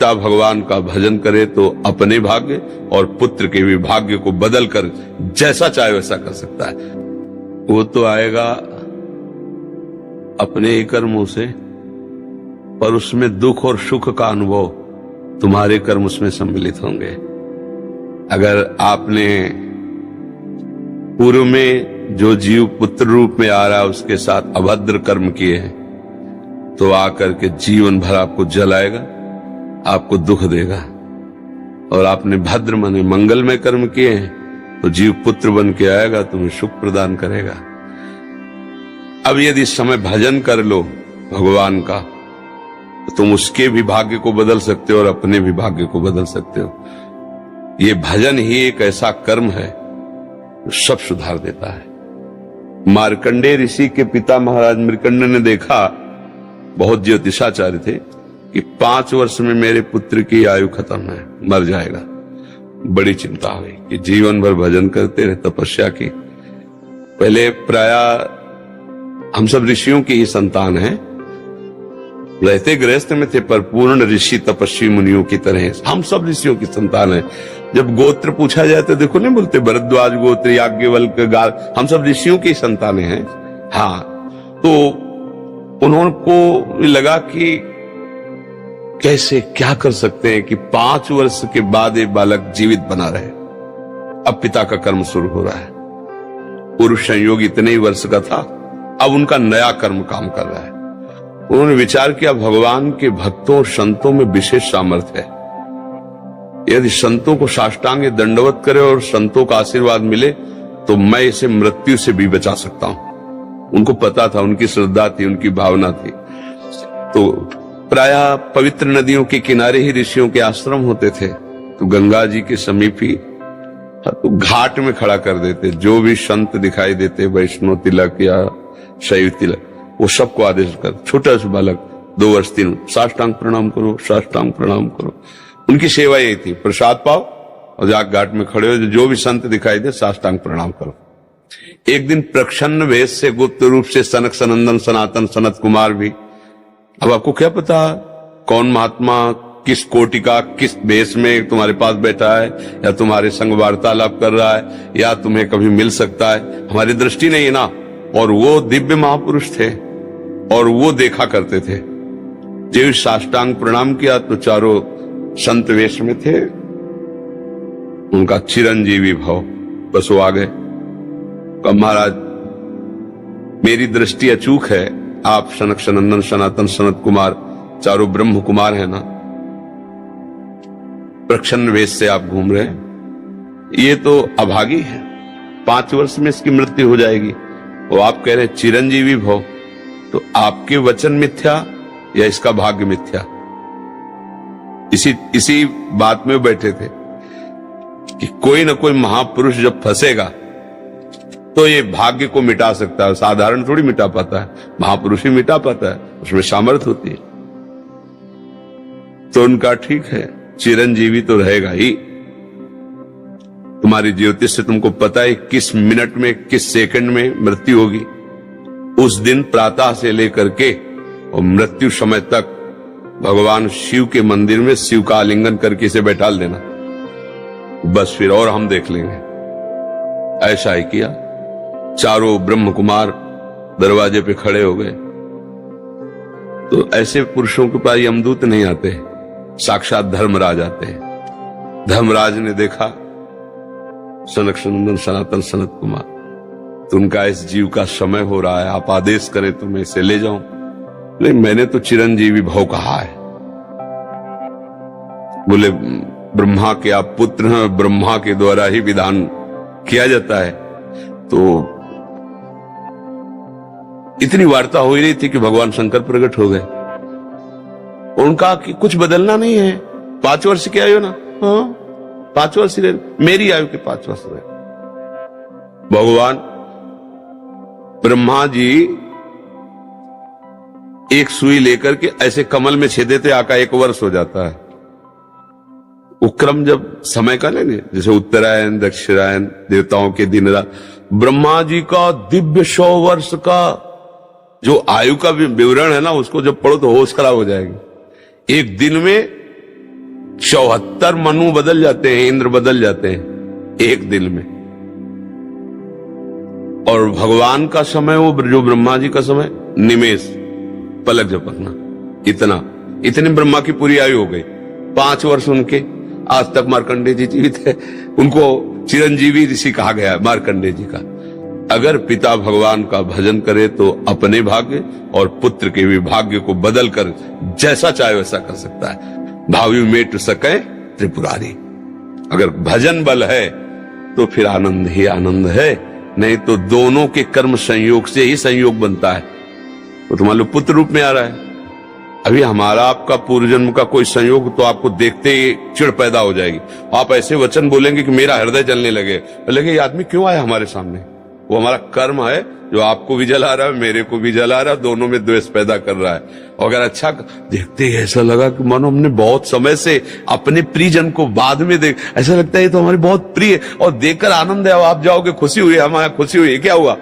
पिता भगवान का भजन करे तो अपने भाग्य और पुत्र के भी भाग्य को बदल कर जैसा चाहे वैसा कर सकता है। वो तो आएगा अपने ही कर्मों से, पर उसमें दुख और सुख का अनुभव तुम्हारे कर्म उसमें सम्मिलित होंगे। अगर आपने पूर्व में जो जीव पुत्र रूप में आ रहा है उसके साथ अभद्र कर्म किए हैं, तो आकर के जीवन भर आपको जलाएगा, आपको दुख देगा। और आपने भद्र माने मंगलमय कर्म किए हैं तो जीव पुत्र बन के आएगा, तुम्हें सुख प्रदान करेगा। अब यदि समय भजन कर लो भगवान का, तो तुम उसके भी भाग्य को बदल सकते हो और अपने भी भाग्य को बदल सकते हो। ये भजन ही एक ऐसा कर्म है जो सब सुधार देता है। मार्कंडेय ऋषि के पिता महाराज मृकंड ने देखा, बहुत ज्योतिषाचार्य थे, कि 5 वर्ष में मेरे पुत्र की आयु खत्म है, मर जाएगा। बड़ी चिंता हुई कि जीवन भर भजन करते रहे, तपस्या की। पहले प्राय हम सब ऋषियों की ही संतान है, रहते गृहस्थ में थे पर पूर्ण ऋषि तपस्वी मुनियों की तरह हम सब ऋषियों की संतान है। जब गोत्र पूछा जाए तो देखो नहीं बोलते भरद्वाज गोत्र, याज्ञवल्क्य, गाल, हम सब ऋषियों की संतानें हैं। हाँ, तो उन्होंने लगा कि कैसे क्या कर सकते हैं कि 5 वर्ष के बाद एक बालक जीवित बना रहे। अब पिता का कर्म शुरू हो रहा है। पूर्व संयोग इतने ही वर्ष का था, अब उनका नया कर्म काम कर रहा है। उन्होंने विचार किया, भगवान के भक्तों और संतों में विशेष सामर्थ्य है। यदि संतों को साष्टांग दंडवत करे और संतों का आशीर्वाद मिले तो मैं इसे मृत्यु से भी बचा सकता हूं। उनको पता था, उनकी श्रद्धा थी, उनकी भावना थी। तो प्रायः पवित्र नदियों के किनारे ही ऋषियों के आश्रम होते थे, तो गंगा जी के समीप ही तो घाट में खड़ा कर देते। जो भी संत दिखाई देते, वैष्णव तिलक या शैव तिलक, वो सबको आदेश कर, छोटा सा बालक 2 वर्ष 3, साष्टांग प्रणाम करो, साष्टांग प्रणाम करो। उनकी सेवा यही थी, प्रसाद पाओ और जाके घाट में खड़े हो, जो भी संत दिखाई दे साष्टांग प्रणाम करो। एक दिन प्रच्छन्न वेश से गुप्त रूप से सनक सनंदन सनातन सनत कुमार भी, अब आपको क्या पता कौन महात्मा किस कोटि का किस वेश में तुम्हारे पास बैठा है, या तुम्हारे संग वार्तालाप कर रहा है, या तुम्हें कभी मिल सकता है, हमारी दृष्टि नहीं है ना। और वो दिव्य महापुरुष थे और वो देखा करते थे। जब साष्टांग प्रणाम किया तो चारों संत वेश में थे, उनका चिरंजीवी भाव, बस वो आ गए। महाराज मेरी दृष्टि अचूक है, आप सनक सनंदन सनातन सनत कुमार चारों ब्रह्म कुमार है ना, प्रच्छन्न वेश से आप घूम रहे हैं, ये तो अभागी है, 5 वर्ष में इसकी मृत्यु हो जाएगी। वो आप कह रहे हैं चिरंजीवी भव, तो आपके वचन मिथ्या या इसका भाग्य मिथ्या? इसी बात में बैठे थे कि कोई ना कोई महापुरुष जब फंसेगा तो ये भाग्य को मिटा सकता है, साधारण थोड़ी मिटा पाता है, महापुरुष ही मिटा पाता है, उसमें सामर्थ्य होती है। तो उनका ठीक है, चिरंजीवी तो रहेगा ही। तुम्हारी ज्योतिष से तुमको पता है किस मिनट में किस सेकंड में मृत्यु होगी। उस दिन प्रातः से लेकर के और मृत्यु समय तक भगवान शिव के मंदिर में शिव का आलिंगन करके इसे बैठा लेना, बस फिर और हम देख लेंगे। ऐसा ही किया। चारों ब्रह्म कुमार दरवाजे पे खड़े हो गए। तो ऐसे पुरुषों के पास यमदूत नहीं आते, साक्षात धर्मराज आते हैं। धर्मराज ने देखा सनक सनंदन सनातन सनत कुमार, तो उनका इस जीव का समय हो रहा है, आप आदेश करें तो मैं इसे ले जाऊं। नहीं, मैंने तो चिरंजीवी भव कहा है। बोले ब्रह्मा के आप पुत्र हैं, ब्रह्मा के द्वारा ही विधान किया जाता है। तो इतनी वार्ता हो ही रही थी कि भगवान शंकर प्रकट हो गए। उनका कि कुछ बदलना नहीं है, 5 वर्ष की आयु ना, हाँ 5 वर्ष रहे, मेरी आयु के 5 वर्ष रहे। भगवान ब्रह्मा जी एक सुई लेकर के ऐसे कमल में छेद देते, आका 1 वर्ष हो जाता है। उक्रम जब समय का लेंगे, जैसे उत्तरायण दक्षिणायन देवताओं के दिन रात, ब्रह्मा जी का दिव्य 100 वर्ष का जो आयु का विवरण है ना, उसको जब पढ़ो तो होश खराब हो जाएगी। एक दिन में 74 मनु बदल जाते हैं, इंद्र बदल जाते हैं एक दिन में। और भगवान का समय, वो जो ब्रह्मा जी का समय, निमेष, पलक झपकना, इतने ब्रह्मा की पूरी आयु हो गई। 5 वर्ष उनके, आज तक मार्कंडेय जी जीवित है, उनको चिरंजीवी ऋषि कहा गया है मार्कंडेय जी का। अगर पिता भगवान का भजन करे तो अपने भाग्य और पुत्र के भी भाग्य को बदल कर जैसा चाहे वैसा कर सकता है। भावी मेट सके त्रिपुरारी। अगर भजन बल है तो फिर आनंद ही आनंद है, नहीं तो दोनों के कर्म संयोग से ही संयोग बनता है। तो मान लो पुत्र रूप में आ रहा है, अभी हमारा आपका पूर्व जन्म का कोई संयोग तो आपको देखते ही चिढ़ पैदा हो जाएगी। आप ऐसे वचन बोलेंगे कि मेरा हृदय जलने लगे, ये आदमी क्यों आया हमारे सामने? वो हमारा कर्म है जो आपको भी जला रहा है, मेरे को भी जला रहा है, दोनों में द्वेष पैदा कर रहा है। और अगर अच्छा देखते ही ऐसा लगा कि मानो हमने बहुत समय से अपने प्रियजन को बाद में देख, ऐसा लगता है ये तो हमारी बहुत प्रिय, और देखकर आनंद है, आप जाओगे खुशी हुई, हमारा खुशी हुई, क्या हुआ?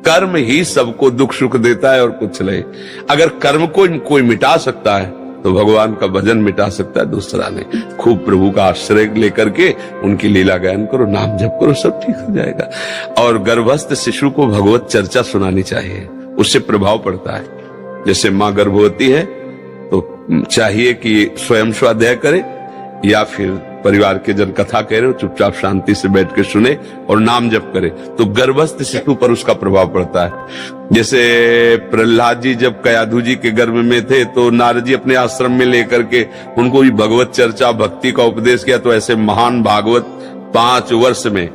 कर्म ही सबको दुख सुख देता है और कुछ नहीं। अगर कर्म को कोई मिटा सकता है तो भगवान का भजन मिटा सकता है, दूसरा नहीं। खूब प्रभु का आश्रय लेकर के उनकी लीला गायन करो, नाम जप करो, सब ठीक हो जाएगा। और गर्भस्थ शिशु को भगवत चर्चा सुनानी चाहिए, उससे प्रभाव पड़ता है। जैसे माँ गर्भवती है तो चाहिए कि स्वयं स्वाध्याय करे, या फिर परिवार के जन कथा कह रहे हो, चुपचाप शांति से बैठ के सुने और नाम जप करे, तो गर्भस्थ शिशु पर उसका प्रभाव पड़ता है। जैसे प्रहलाद जी जब कयाधु जी के गर्भ में थे तो नारद जी अपने आश्रम में लेकर के उनको भी भगवत चर्चा भक्ति का उपदेश किया। तो ऐसे महान भागवत 5 वर्ष में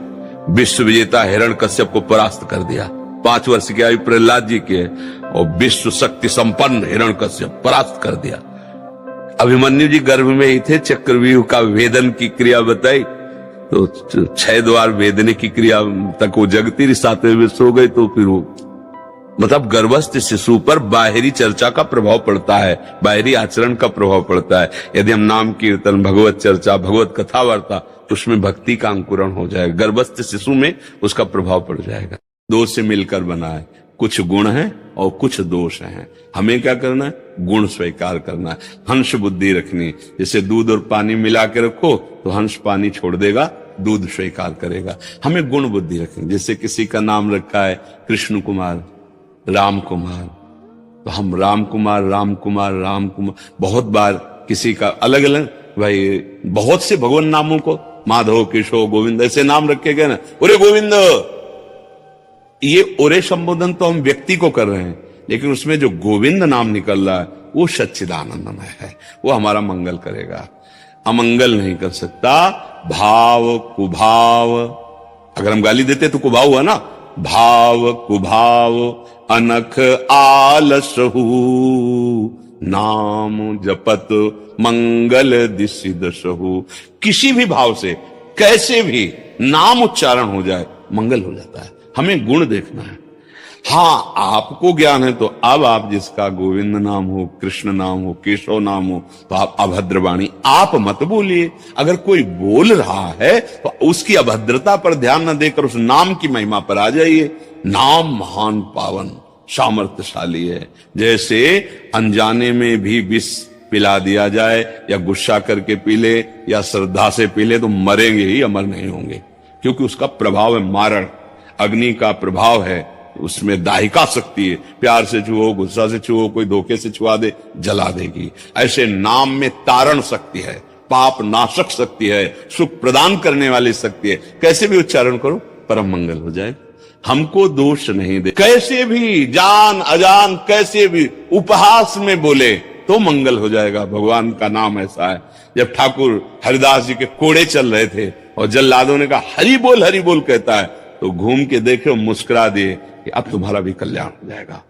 विश्व विजेता हिरण्यकश्यप को परास्त कर दिया। 5 वर्ष की आयु प्रहलाद जी की है और विश्व शक्ति संपन्न हिरण्यकश्यप परास्त कर दिया। अभिमन्यु जी गर्भ में ही थे, चक्रव्यूह का वेदन की क्रिया बताई तो 6 द्वार वेदने की क्रिया तक वो जगती रही, 7वें वर्ष हो गई तो फिर वो, मतलब गर्भस्थ शिशु पर बाहरी चर्चा का प्रभाव पड़ता है, बाहरी आचरण का प्रभाव पड़ता है। यदि हम नाम कीर्तन, भगवत चर्चा, भगवत कथा वार्ता, तो उसमें भक्ति का अंकुरण हो जाएगा, गर्भस्थ शिशु में उसका प्रभाव पड़ जाएगा। दो से मिलकर बना है, कुछ गुण है और कुछ दोष हैं। हमें क्या करना है? गुण स्वीकार करना है, हंस बुद्धि रखनी। जैसे दूध और पानी मिला के रखो तो हंस पानी छोड़ देगा, दूध स्वीकार करेगा। हमें गुण बुद्धि रखनी। जैसे किसी का नाम रखा है कृष्ण कुमार, राम कुमार, तो हम राम कुमार राम कुमार राम कुमार, बहुत बार किसी का अलग अलग, भाई बहुत से भगवान नामों को माधव, केशव, गोविंद ऐसे नाम रखे गए ना, अरे गोविंद, ये ओरे संबोधन तो हम व्यक्ति को कर रहे हैं, लेकिन उसमें जो गोविंद नाम निकल रहा है वो सच्चिदानंदमय है, वो हमारा मंगल करेगा, अमंगल नहीं कर सकता। भाव कुभाव, अगर हम गाली देते तो कुभाव हुआ ना, भाव कुभाव अनख आलसहु, नाम जपत मंगल दिशि दशहु। किसी भी भाव से कैसे भी नाम उच्चारण हो जाए मंगल हो जाता है। हमें गुण देखना है। हाँ, आपको ज्ञान है तो अब आप जिसका गोविंद नाम हो, कृष्ण नाम हो, केशव नाम हो, तो आप अभद्रवाणी आप मत बोलिए। अगर कोई बोल रहा है तो उसकी अभद्रता पर ध्यान न देकर उस नाम की महिमा पर आ जाइए। नाम महान पावन सामर्थ्यशाली है। जैसे अनजाने में भी विष पिला दिया जाए, या गुस्सा करके पी ले या श्रद्धा से पी ले, तो मरेंगे ही, अमर नहीं होंगे, क्योंकि उसका प्रभाव है मारण। अग्नि का प्रभाव है, उसमें दाहिका शक्ति है। प्यार से छुओ, गुस्सा से छुओ, कोई धोखे से छुआ दे, जला देगी। ऐसे नाम में तारण शक्ति है, पाप नाशक शक्ति है, सुख प्रदान करने वाली शक्ति है। कैसे भी उच्चारण करो परम मंगल हो जाए। हमको दोष नहीं दे, कैसे भी जान अजान कैसे भी उपहास में बोले तो मंगल हो जाएगा। भगवान का नाम ऐसा है। जब ठाकुर हरिदास जी के कोड़े चल रहे थे और जल्लादों ने कहा हरि बोल कहता है, तो घूम के देखे और मुस्कुरा दिए कि अब तुम्हारा भी कल्याण हो जाएगा,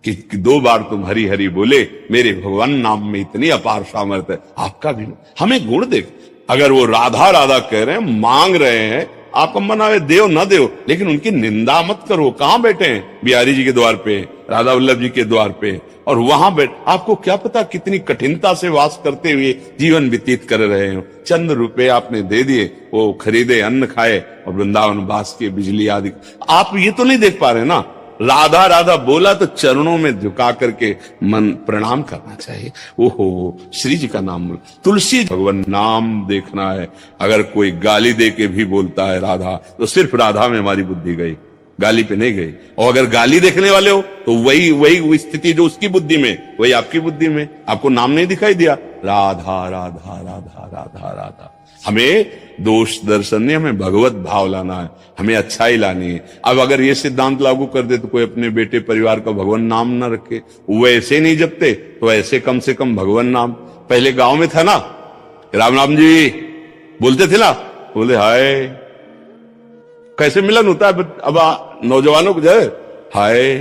कि 2 बार तुम हरि हरि बोले, मेरे भगवान नाम में इतनी अपार सामर्थ्य है, आपका भी। हमें गुण देख। अगर वो राधा राधा कह रहे हैं, मांग रहे हैं, आपका मन आवे देव न देव, लेकिन उनकी निंदा मत करो। कहां बैठे हैं? बिहारी जी के द्वार पे, राधा वल्लभ जी के द्वार पे, और वहां बैठ, आपको क्या पता कितनी कठिनता से वास करते हुए जीवन व्यतीत कर रहे हो। चंद रुपए आपने दे दिए, वो खरीदे, अन्न खाए और वृंदावन वास के बिजली आदि। आप ये तो नहीं देख पा रहे ना राधा राधा बोला तो चरणों में झुका करके मन प्रणाम करना चाहिए। ओहो, श्री जी का नाम, तुलसी भगवान नाम देखना है। अगर कोई गाली दे के भी बोलता है राधा, तो सिर्फ राधा में हमारी बुद्धि गई, गाली पे नहीं गई। और अगर गाली देखने वाले हो तो वही स्थिति जो उसकी बुद्धि में, वही आपकी बुद्धि में। आपको नाम नहीं दिखाई दिया, राधा राधा राधा राधा राधा। हमें दोष दर्शन नहीं, हमें भगवत भाव लाना है, हमें अच्छाई लानी है। अब अगर ये सिद्धांत लागू कर दे तो कोई अपने बेटे परिवार का भगवान नाम ना रखे, वो ऐसे नहीं जपते तो ऐसे कम से कम भगवान नाम। पहले गांव में था ना, राम राम जी बोलते थे ना, बोले हाय, कैसे मिलन होता है अब नौजवानों को, जाए हाय,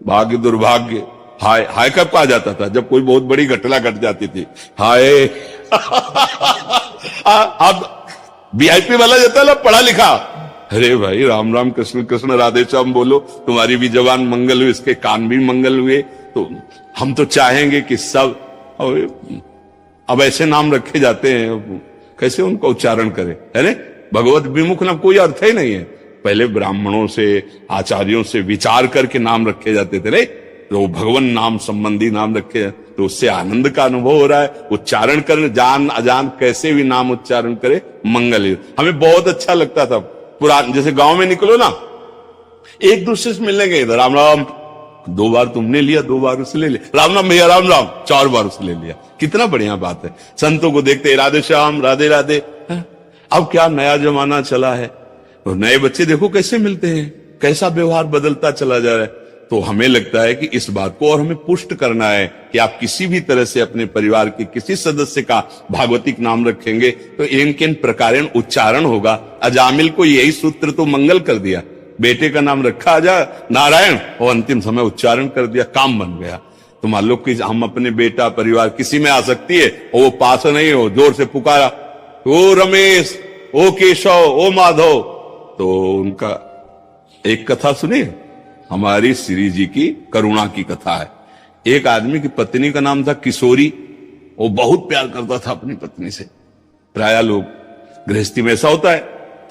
भाग्य दुर्भाग्य, हाय हाय कब कहा जाता था? जब कोई बहुत बड़ी घटना घट जाती थी, हाय। अब वीआईपी वाला जाता है ना, पढ़ा लिखा, अरे भाई राम राम कृष्ण कृष्ण राधे श्याम बोलो, तुम्हारी भी जबान मंगल हुई, इसके कान भी मंगल हुए। तो हम तो चाहेंगे कि सब, अब ऐसे नाम रखे जाते हैं, कैसे उनका उच्चारण करें, है ना? भगवत विमुख नाम कोई अर्थ ही नहीं है। पहले ब्राह्मणों से, आचार्यों से विचार करके नाम रखे जाते थे, नहीं तो भगवान नाम संबंधी नाम रखे, तो उससे आनंद का अनुभव हो रहा है। उच्चारण करने, जान अजान कैसे भी नाम उच्चारण करे, मंगल। हमें बहुत अच्छा लगता था पुरान, जैसे गांव में निकलो ना, एक दूसरे से मिलने गए, राम राम, 2 बार तुमने लिया, 2 बार उसने ले लिया, राम राम भैया राम राम, 4 बार उसने ले लिया। कितना बढ़िया बात है। संतों को देखते राधे श्याम राधे राधे। अब क्या नया जमाना चला है, तो नए बच्चे देखो कैसे मिलते हैं, कैसा व्यवहार बदलता चला जा रहा है। तो हमें लगता है कि इस बात को और हमें पुष्ट करना है कि आप किसी भी तरह से अपने परिवार के किसी सदस्य का भागवतिक नाम रखेंगे तो इन प्रकारेण उच्चारण होगा। अजामिल को यही सूत्र तो मंगल कर दिया, बेटे का नाम रखा जा नारायण, और अंतिम समय उच्चारण कर दिया, काम बन गया। तो मान लो कि हम अपने बेटा परिवार किसी में आ सकती है और वो पास नहीं हो, जोर से पुकारा, ओ रमेश, ओ केशव, ओ माधव, तो उनका एक कथा सुनिए, हमारी श्री जी की करुणा की कथा है। एक आदमी की पत्नी का नाम था किशोरी, वो बहुत प्यार करता था अपनी पत्नी से। प्राय लोग गृहस्थी में ऐसा होता है।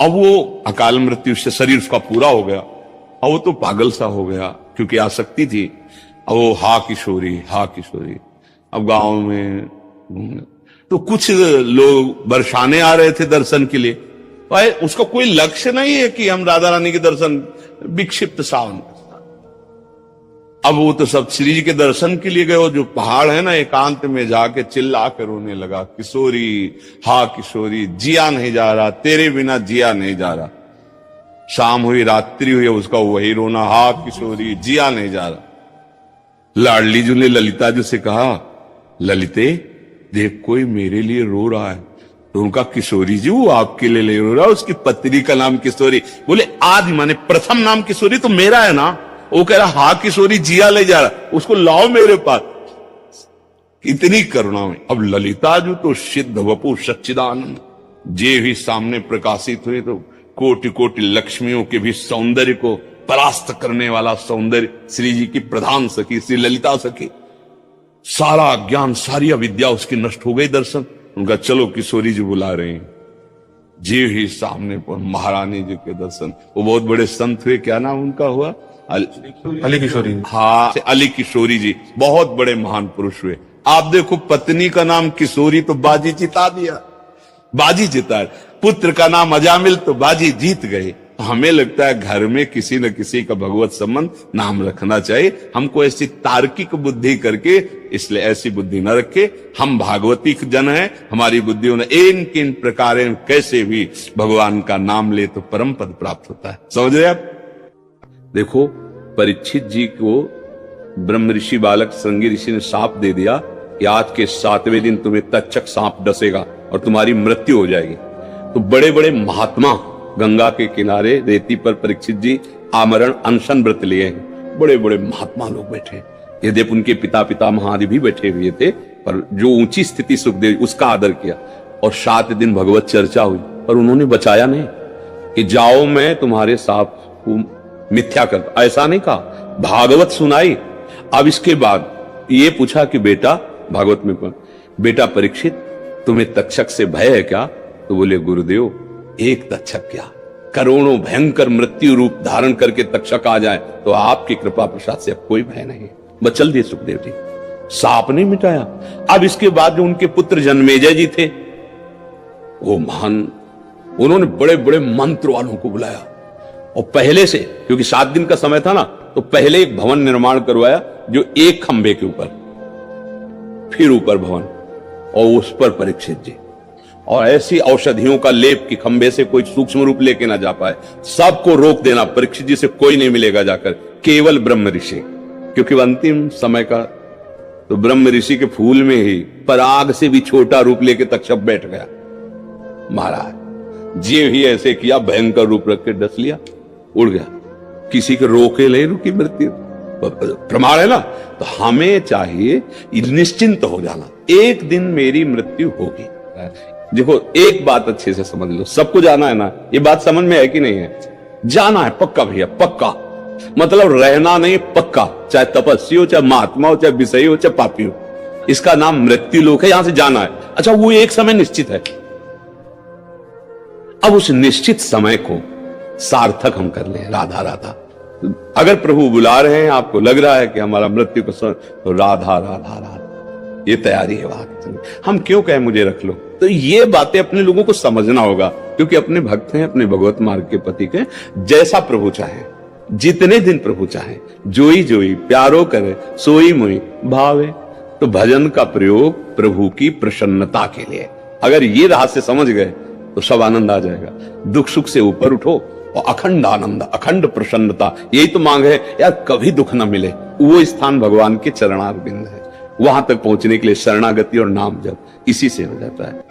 अब वो अकाल मृत्यु से शरीर उसका पूरा हो गया, अब वो तो पागल सा हो गया क्योंकि आसक्ति थी। अब वो हा किशोरी, हा किशोरी। अब गांव में तो कुछ लोग बरसाने आ रहे थे दर्शन के लिए, भाई उसका कोई लक्ष्य नहीं है कि हम राधा रानी के दर्शन, विक्षिप्त सावन। अब वो तो सब श्री जी के दर्शन के लिए गए, वो जो पहाड़ है ना, एकांत में जाके चिल्ला कर रोने लगा, किशोरी, हा किशोरी, जिया नहीं जा रहा, तेरे बिना जिया नहीं जा रहा। शाम हुई, रात्रि हुई, उसका वही रोना, हा किशोरी, जिया नहीं जा रहा। लाडली जी ने ललिता जी से कहा, ललिते देख कोई मेरे लिए रो रहा है। तो उनका किशोरी जी वो आपके लिए रो रहा है, उसकी पत्नी का नाम किशोरी। बोले आदि माने प्रथम नाम किशोरी तो मेरा है ना। वो कह रहा हा किशोरी, जिया ले जा रहा, उसको लाओ मेरे पास। इतनी करुणा में अब ललिता जी तो सिद्ध वपु सच्चिदानंद, जे भी सामने प्रकाशित हुए तो कोटि कोटि लक्ष्मियों के भी सौंदर्य को परास्त करने वाला सौंदर्य श्री जी की प्रधान सखी श्री ललिता सखी। सारा ज्ञान, सारी अविद्या उसकी नष्ट हो गई। दर्शन उनका, चलो किशोरी जी बुला रहे हैं। जी ही सामने पर महारानी जी के दर्शन। वो बहुत बड़े संत हुए, क्या नाम उनका हुआ? अली किशोरी। हाँ, अली किशोरी जी बहुत बड़े महान पुरुष हुए। आप देखो पत्नी का नाम किशोरी तो बाजी जिता दिया, बाजी जिता। पुत्र का नाम अजामिल तो बाजी जीत गए। हमें लगता है घर में किसी न किसी का भगवत संबंध नाम रखना चाहिए। हमको ऐसी तार्किक बुद्धि करके, इसलिए ऐसी बुद्धि न रखे। हम भागवती जन हैं, हमारी बुद्धियों ने इन किन प्रकार कैसे भी भगवान का नाम ले तो परम पद प्राप्त होता है। समझ रहे आप? देखो परीक्षित जी को ब्रह्म ऋषि बालक श्रृंगी ऋषि ने शाप दे दिया कि आज के 7वें दिन तुम्हें तक्षक सांप डसेगा और तुम्हारी मृत्यु हो जाएगी। तो बड़े बड़े महात्मा गंगा के किनारे रेती पर परीक्षित जी आमरण अनशन व्रत लिए हैं। बड़े बड़े महात्मा लोग बैठे, यद्यपि उनके पिता पितामह आदि भी बैठे हुए थे, पर जो ऊंची स्थिति सुखदेव उसका आदर किया। और 7 दिन भगवत चर्चा हुई, पर उन्होंने बचाया नहीं कि जाओ मैं तुम्हारे सांप को मिथ्या कर, ऐसा नहीं कहा, भागवत सुनाई। अब इसके बाद ये पूछा कि बेटा, भागवत में बेटा परीक्षित तुम्हें तक्षक से भय है क्या? तो बोले गुरुदेव एक तक्षक क्या, करोड़ों भयंकर मृत्यु रूप धारण करके तक्षक आ जाए तो आपकी कृपा प्रसाद से अब कोई भय नहीं। बस चल दिए सुखदेव जी, सांप नहीं मिटाया। अब इसके बाद जो उनके पुत्र जन्मेजय जी थे, वो महान, उन्होंने बड़े बड़े मंत्र वालों को बुलाया और पहले से, क्योंकि 7 दिन का समय था ना, तो पहले एक भवन निर्माण करवाया जो एक खंबे के ऊपर, फिर ऊपर भवन और उस पर परीक्षित जी, और ऐसी औषधियों का लेप कि खंबे से कोई सूक्ष्म रूप लेके ना जा पाए, सबको रोक देना। परीक्षित जी से कोई नहीं मिलेगा जाकर, केवल ब्रह्म ऋषि, क्योंकि अंतिम समय का तो ब्रह्म ऋषि के फूल में ही पराग से भी छोटा रूप लेके तक्षक बैठ गया। महाराज जी ही ऐसे किया, भयंकर रूप रख के डस लिया, उड़ गया। किसी के रोके ले रुकी मृत्यु, प्रमाण है ना। तो हमें चाहिए निश्चिंत हो जाना, एक दिन मेरी मृत्यु होगी। देखो एक बात अच्छे से समझ लो, सबको जाना है ना, ये बात समझ में है कि नहीं है? जाना है पक्का भैया, पक्का, मतलब रहना नहीं, पक्का, चाहे तपस्वी हो, चाहे महात्मा हो, चाहे विषयी हो, चाहे पापी हो, इसका नाम मृत्यु लोक है, यहां से जाना है। अच्छा, वो एक समय निश्चित है। अब उस निश्चित समय को सार्थक हम कर लें, राधा राधा। अगर प्रभु बुला रहे हैं, आपको लग रहा है कि हमारा मृत्यु को तो राधा राधा राधा, ये तैयारी है वहां की। हम क्यों कहें मुझे रख लो? तो ये बातें अपने लोगों को समझना होगा, क्योंकि अपने भक्त हैं, अपने भगवत मार्ग के पति के, जैसा प्रभु चाहे, जितने दिन प्रभु चाहे, जोई जोई प्यारो करे सोई मोई भावे। तो भजन का प्रयोग प्रभु की प्रसन्नता के लिए, अगर ये रहस्य समझ गए तो सब आनंद आ जाएगा। दुख सुख से ऊपर उठो और अखंड आनंद, अखंड प्रसन्नता, यही तो मांग है यार, कभी दुख ना मिले। वो स्थान भगवान के चरणारविंद है, वहां तक पहुंचने के लिए शरणागति और नाम जप, इसी से हो जाता है।